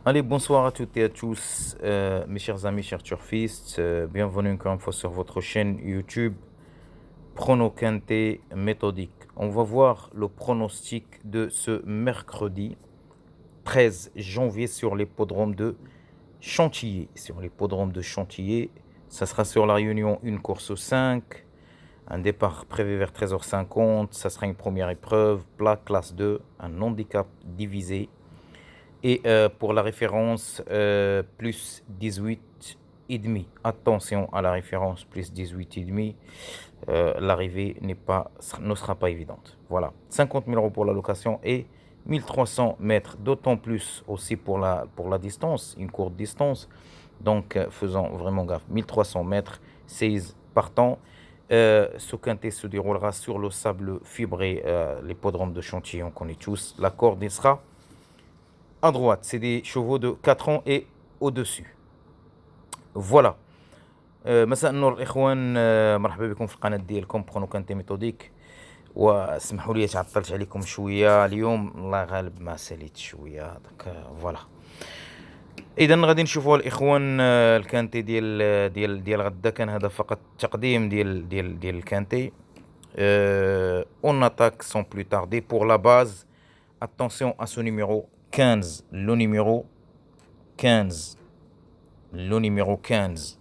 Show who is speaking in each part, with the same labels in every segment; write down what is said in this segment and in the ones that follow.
Speaker 1: Allez, bonsoir à toutes et à tous, mes chers amis, chers turfistes. Bienvenue encore une fois sur votre chaîne YouTube Prono Quintet méthodique. On va voir le pronostic de ce mercredi 13 janvier sur l'hippodrome de Chantilly. Sur l'hippodrome de Chantilly, ça sera sur la Réunion une course 5, un départ prévu vers 13h50. Ça sera une première épreuve, plat classe 2, un handicap divisé. Et pour la référence, plus 18 et demi. Attention à la référence plus 18 et demi. L'arrivée ne sera pas évidente. Voilà, 50 000 € pour la location et 1300 mètres, d'autant plus aussi pour la distance, une courte distance. Donc, faisons vraiment gaffe. 1300 mètres, 16 partants. Ce quintet se déroulera sur le sable fibré, l'hippodrome de Chantilly, on connaît tous. La corde sera à droite, c'est des chevaux de 4 ans et au-dessus. فوالا. مساء النور الاخوان، مرحبا بكم في القناه ديالكم برونو كانتي ميثوديك. واسمحوا لي تعطلت عليكم شويه اليوم، الله غالب ما ساليت شويه دونك فوالا. اذا غادي نشوفوا الاخوان، الكانتي ديال غدا كان هذا فقط تقديم ديال الكانتي. On attaque sans plus tarder pour la base. Attention à ce numéro 15, le numéro 15. Le numéro 15.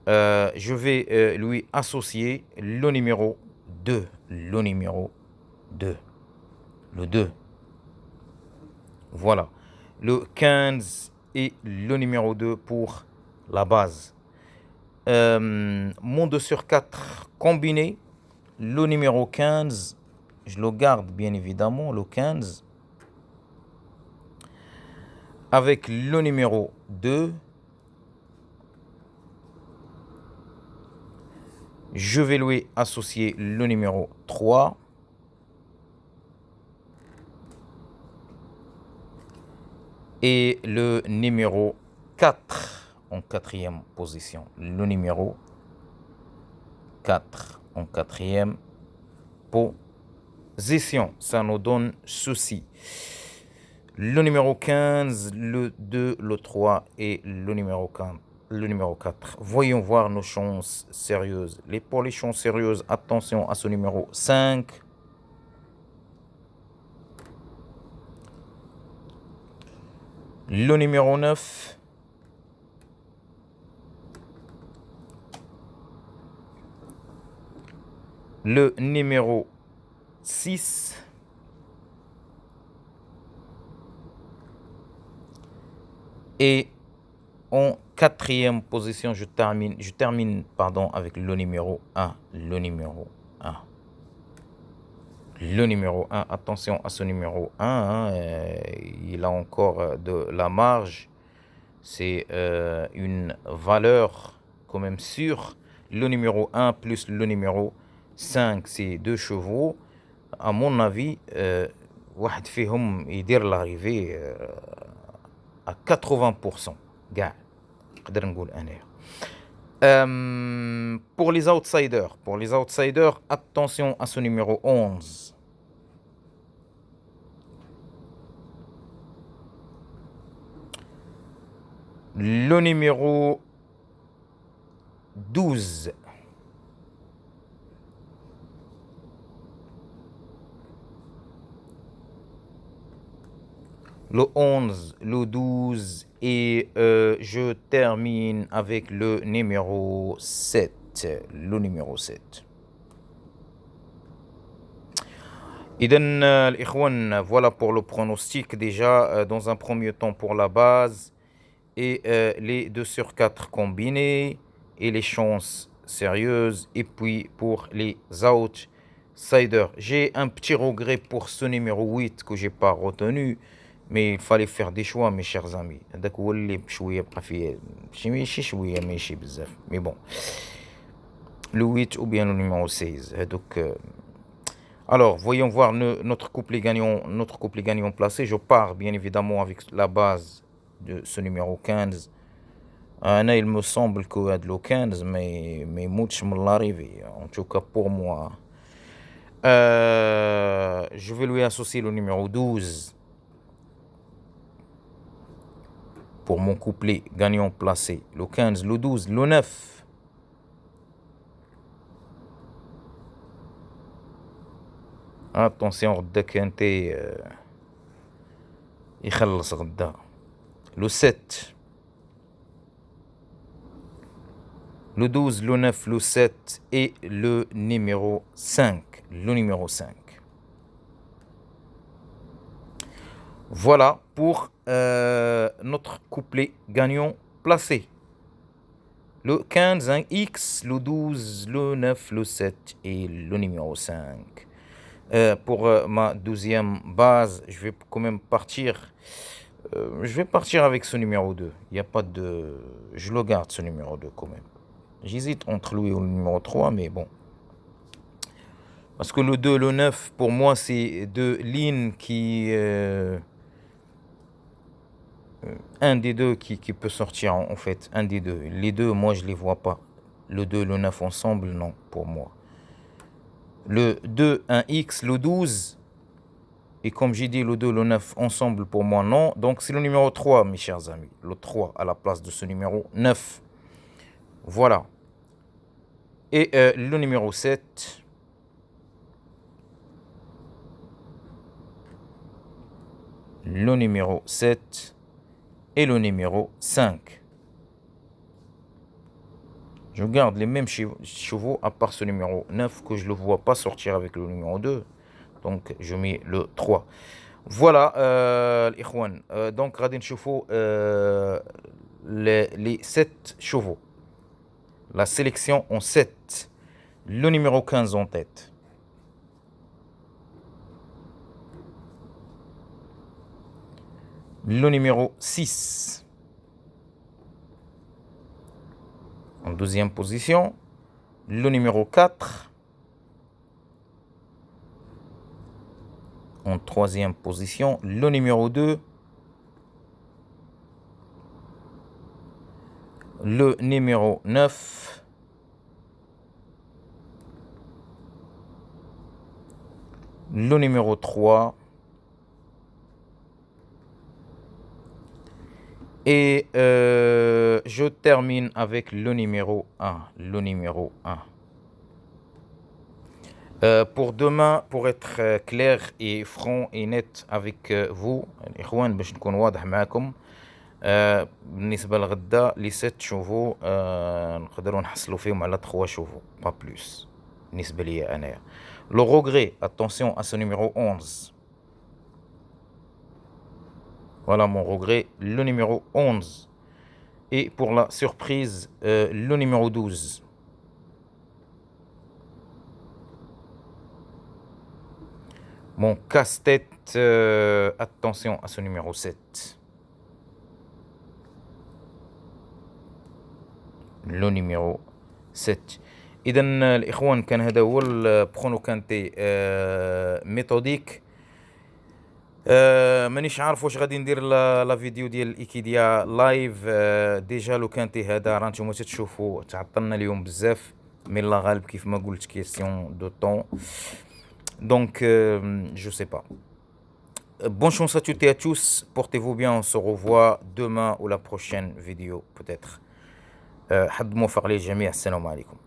Speaker 1: Je vais lui associer le numéro 2. Le numéro 2. Le 2. Voilà. Le 15 et le numéro 2 pour la base. Mon 2 sur 4 combiné. Le numéro 15, je le garde bien évidemment, le 15. Avec le numéro 2. Je vais lui associer le numéro 3. Et le numéro 4 en quatrième position. Le numéro 4 en quatrième position. Ça nous donne ceci. Le numéro 15, le 2, le 3 et le numéro 4. Le numéro 4. Voyons voir nos chances sérieuses. Pour les chances sérieuses, attention à ce numéro 5. Le numéro 9. Le numéro 6. Et en quatrième position, je termine avec le numéro 1. Le numéro 1. Le numéro 1. Attention à ce numéro 1. Il a encore de la marge. C'est une valeur quand même sûre. Le numéro 1 plus le numéro 5, c'est 2 chevaux. À mon avis, واحد فيهم يدير l'arrivée à 80%. كاع نقدر نقول انايا. Pour les outsiders, attention à ce numéro 11. Le numéro 12. Le 11, le 12 et je termine avec le numéro 7. Le numéro 7. إذن الإخوان, voilà pour le pronostic déjà, dans un premier temps pour la base et les 2 sur 4 combinés et les chances sérieuses, et puis pour les outsiders. J'ai un petit regret pour ce numéro 8 que j'ai pas retenu, mais il fallait faire des choix mes chers amis. هذاك هو اللي بشويه بقى فيه ماشي شويه ماشي بزاف mais bon. Le 8 ou bien le numéro 16 هذوك. Alors, voyons voir notre couplet gagnant placé. Je pars bien évidemment avec la base de ce numéro 15. Il me semble que le 15, mais much me l'arrivée, en tout cas pour moi. Je vais lui associer le numéro 12. pour mon couplet gagnant placé. Le 15, le 12, le 9. Attention, le 7. Le 12, le 9, le 7 et le numéro 5. Le numéro 5. Voilà pour notre couplet gagnant placé. Le 15, un X, le 12, le 9, le 7 et le numéro 5. Pour ma 12e base, je vais quand même partir. Je vais partir avec ce numéro 2. Il n'y a pas de... Je le garde ce numéro 2 quand même. J'hésite entre lui et le numéro 3, mais bon. Parce que le 2, le 9, pour moi, c'est deux lignes qui... un des deux qui peut sortir en fait, un des deux. Les deux, moi, je les vois pas. Le 2 et le 9 ensemble, non, pour moi. Le 2, un X, le 12. Et comme j'ai dit, le 2, le 9 ensemble, pour moi, non. Donc, c'est le numéro 3, mes chers amis. Le 3 à la place de ce numéro 9. Voilà. Et le numéro 7. Le numéro 7 et le numéro 5. Je garde les mêmes chevaux à part ce numéro 9 que je ne le vois pas sortir avec le numéro 2. Donc je mets le 3. Voilà l'ikhwan. Donc radin chevaux les 7 chevaux. La sélection en 7. Le numéro 15 en tête. Le numéro 6. En deuxième position, le numéro 4. En troisième position, le numéro 2. Le numéro 9. Le numéro 3. Et je termine avec le numéro 1. Le numéro 1. Pour demain, pour être clair et franc et net avec vous, الإخوان باش نكون واضح معكم. بالنسبة لغدا لي 7 شوفو نقدروا نحصلوا فيهم على 3 شوفو pas plus. بالنسبة لي أنايا. Le regret, attention à ce numéro 11. Voilà mon regret, le numéro 11. Et pour la surprise, le numéro 12. Mon casse-tête, attention à ce numéro 7. Le numéro 7. إذا الإخوان كان هذا هو البرونو كانتي ميثوديك. مانيش عارف واش غادي ندير لا فيديو ديال الايكيديا لايف. ديجا لو كانتي هذا راه نتوما تشوفوا تعطلنا اليوم بزاف، مي الله غالب كيف ما قلت كيسيون دو طون. Donc, je sais pas. Bonne chance à toutes et à tous. Portez-vous bien. On se revoit demain ou la prochaine vidéo peut-être. حد موفق للجميع. السلام عليكم.